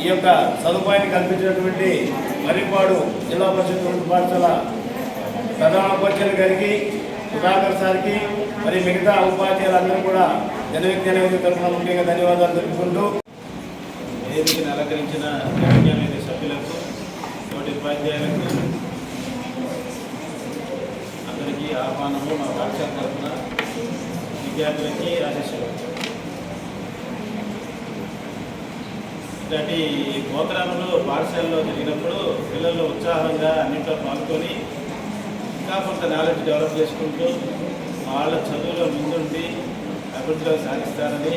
ఈ యొక్క సదుపాయాన్ని కల్పించినటువంటి మర్రిపాడు జిల్లా పరిషత్ ఉన్నత పాఠశాల ప్రధానోపాధ్యాయులు గారికి, సుధాకర్ సార్కి, మరి మిగతా ఉపాధ్యాయులందరూ కూడా జనవిజ్ఞాన వేదిక తరఫున ముఖ్యంగా ధన్యవాదాలు తెలుపుకుంటూ వేదికను అలంకరించిన జనవిజ్ఞాన వేదిక సభ్యులకు, తోటి ఉపాధ్యాయులకు అందరికీ ఆహ్వానము. మా పాఠశాల తరఫున విద్యార్థులకి ఆశీస్సులు. ఇలాంటి ప్రోగ్రాములు పాఠశాలలో జరిగినప్పుడు పిల్లలు ఉత్సాహంగా అన్నింటిలో పాల్గొని ఇంకా కొంత నాలెడ్జ్ డెవలప్ చేసుకుంటూ వాళ్ళ చదువులో ముందుండి అభివృద్ధిలో సాధిస్తారని,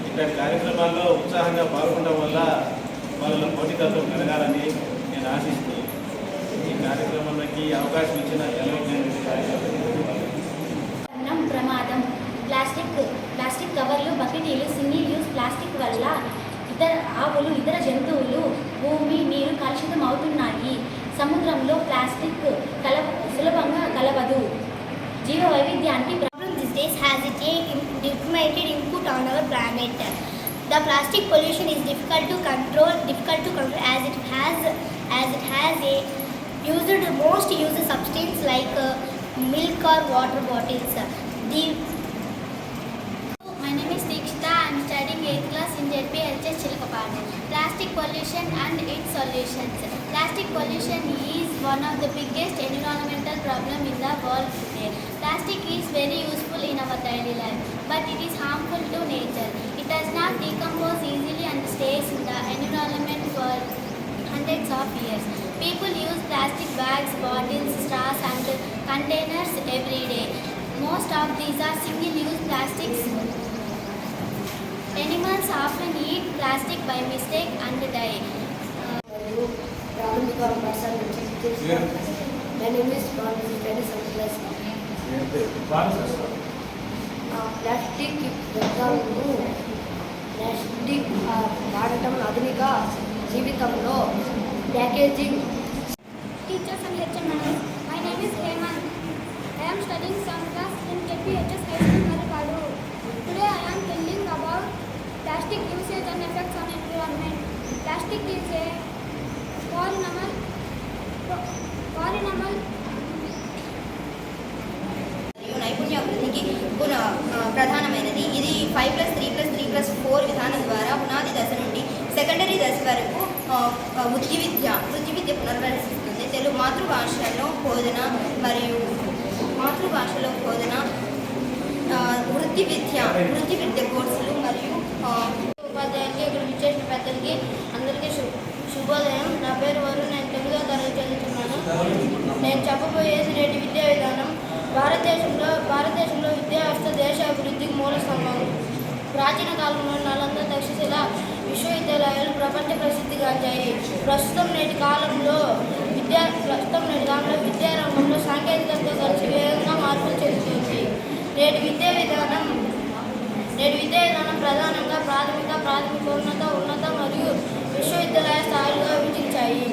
ఇట్లాంటి కార్యక్రమాల్లో ఉత్సాహంగా పాల్గొనడం వల్ల వాళ్ళలో పోటీతత్వం పెరగాలని నేను ఆశిస్తూ ఈ కార్యక్రమానికి అవకాశం ఇచ్చిన ప్రమాదం. ప్లాస్టిక్ కవర్లు, బకెటీలు, సింగిల్ యూజ్ ప్లాస్టిక్ వల్ల ఆవులు, ఇతర జంతువులు, భూమి, నీరు కలుషితం అవుతున్నాయి. సముద్రంలో ప్లాస్టిక్ సులభంగా కలవదు. జీవ వైవిధ్యానికి these days has a documented input on our planet. The plastic pollution is difficult to control as it has a most used substance like milk or water bottles. My name is Deekshita. I am studying 8th class in JPHS Chilkapadu. Plastic pollution and its solutions. Plastic pollution is one of the biggest environmental problem in the world today. Plastic is very useful in our daily life, but it is harmful to nature. It does not decompose easily and stays in the environment for hundreds of years. People use plastic bags, bottles, straws and containers every day. Most of these are single-use plastics. Animals often eat plastic by mistake and die. My name is plastic వాడటం ఆధునిక జీవితంలో packaging. Teachers and HMNs. My name is Hemant. I am studying 7th class in JPHS High School, Marripadu. Today I am telling about plastic usage and effects on environment. Plastic is a polymer నైపుణ్య అభివృద్ధికి ప్రధానమైనది. ఇది 5+3+3+4 విధానం ద్వారా పునాది దశ నుండి secondary దశ వరకు వృత్తి విద్య పునర్వసిస్తుంది. తెలుగు మాతృభాషలో బోధన వృత్తి విద్య కోర్సులు మరియు ఉపాధ్యాయులకి, ఇక్కడ విచ్చేసిన పెద్దలకి అందరికీ శుభోదయం. నా పేరు వరుణ్. నేను 9వ తరగతి చదువుతున్నాను. నేను చెప్పబోయేది నేటి విద్యా విధానం. భారతదేశంలో విద్యా వ్యవస్థ దేశ అభివృద్ధికి మూల స్తంభం. ప్రాచీన కాలంలో నలంద, తక్షశిల విశ్వవిద్యాలయాలు ప్రపంచ ప్రసిద్ధిగాంచాయి. ప్రస్తుతం నేటి కాలంలో విద్యారంగంలో సాంకేతికతతో కలిసి వేగంగా మార్పులు చెందుతుంది. నేటి విద్యా విధానం ప్రధానంగా ప్రాథమికోన్నత, ఉన్నత మరియు విశ్వవిద్యాలయ స్థాయిలుగా విభజించాయి.